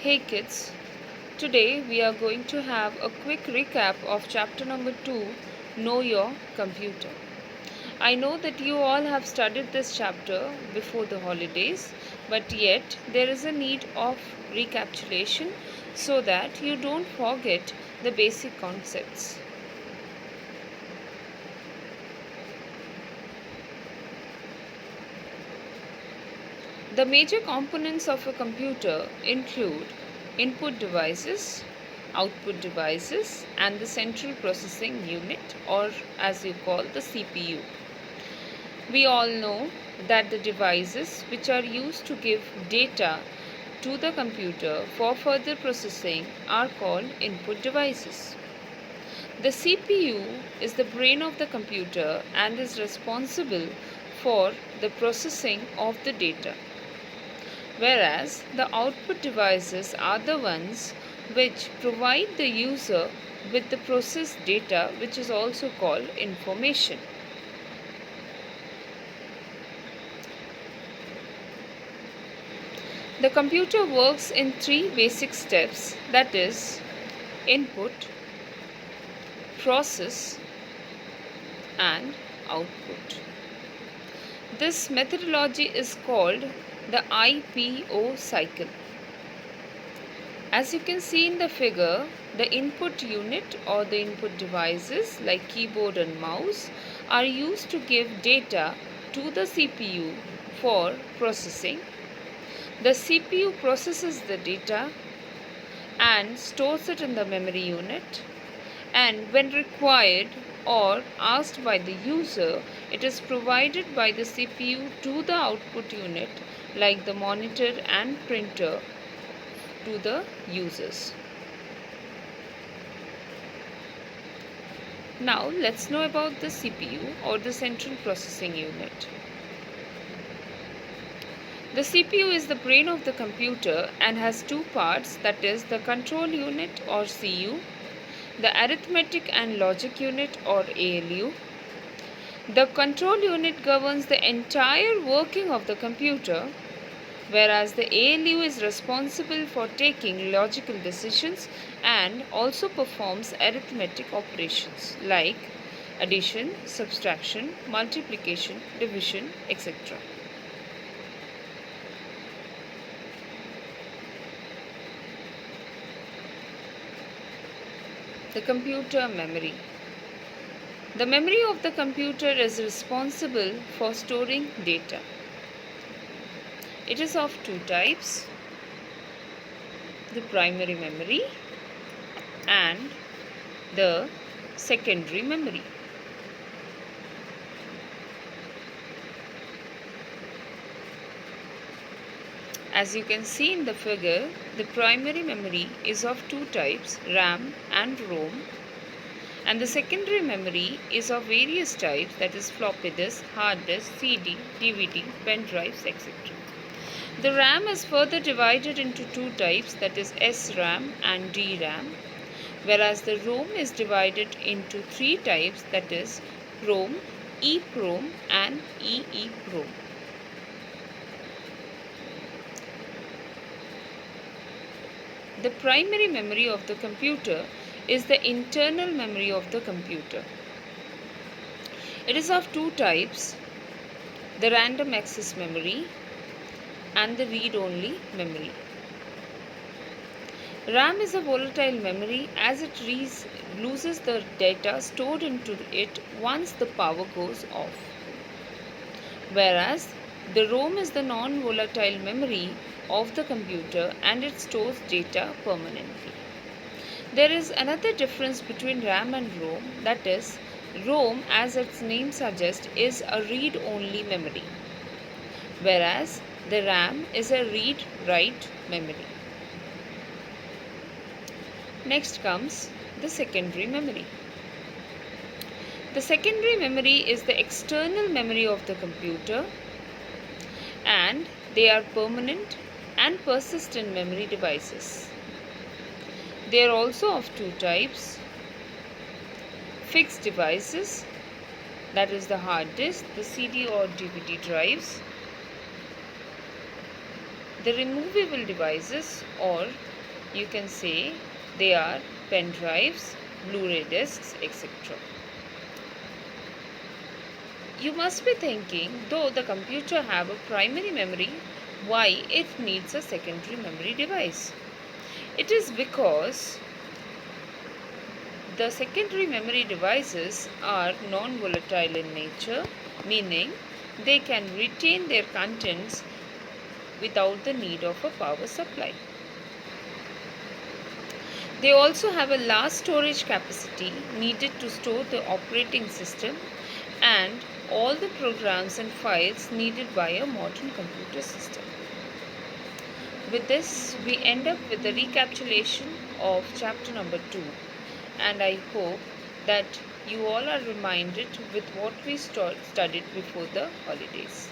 Hey kids, today we are going to have a quick recap of chapter number 2, Know Your Computer. I know that you all have studied this chapter before the holidays, but yet there is a need of recapitulation so that you don't forget the basic concepts. The major components of a computer include input devices, output devices, and the central processing unit, or as you call the CPU. We all know that the devices which are used to give data to the computer for further processing are called input devices. The CPU is the brain of the computer and is responsible for the processing of the data, whereas the output devices are the ones which provide the user with the processed data, which is also called information. The computer works in three basic steps, that is input, process and output. This methodology is called the IPO cycle. As you can see in the figure, the input unit or the input devices like keyboard and mouse are used to give data to the CPU for processing. The CPU processes the data and stores it in the memory unit, and when required or asked by the user, it is provided by the CPU to the output unit like the monitor and printer to the users. Now let's know about the CPU or the central processing unit. The CPU is the brain of the computer and has two parts, that is the control unit or CU, the arithmetic and logic unit or ALU. The control unit governs the entire working of the computer, whereas the ALU is responsible for taking logical decisions and also performs arithmetic operations like addition, subtraction, multiplication, division, etc. The computer memory. The memory of the computer is responsible for storing data. It is of two types, the primary memory and the secondary memory. As you can see in the figure, the primary memory is of two types, RAM and ROM, and the secondary memory is of various types, that is floppy disk, hard disk, CD, DVD, pen drives, etc. The RAM is further divided into two types, that is SRAM and DRAM, whereas the ROM is divided into three types, that is ROM, EEPROM and EEPROM. The primary memory of the computer is the internal memory of the computer. It is of two types, the random access memory and the read-only memory. RAM is a volatile memory as it loses the data stored into it once the power goes off, whereas the ROM is the non-volatile memory of the computer and it stores data permanently. There is another difference between RAM and ROM, that is, ROM, as its name suggests, is a read-only memory, whereas the RAM is a read-write memory. Next comes the secondary memory. The secondary memory is the external memory of the computer, and they are permanent and persistent memory devices. They are also of two types, fixed devices, that is the hard disk, the CD or DVD drives, the removable devices or You can say they are pen drives, Blu-ray discs, etc. You must be thinking, though the computer have a primary memory, why it needs a secondary memory device? It is because the secondary memory devices are non-volatile in nature, meaning they can retain their contents without the need of a power supply. They also have a large storage capacity needed to store the operating system and all the programs and files needed by a modern computer system. With this, we end up with a recapitulation of chapter number 2, and I hope that you all are reminded with what we studied before the holidays.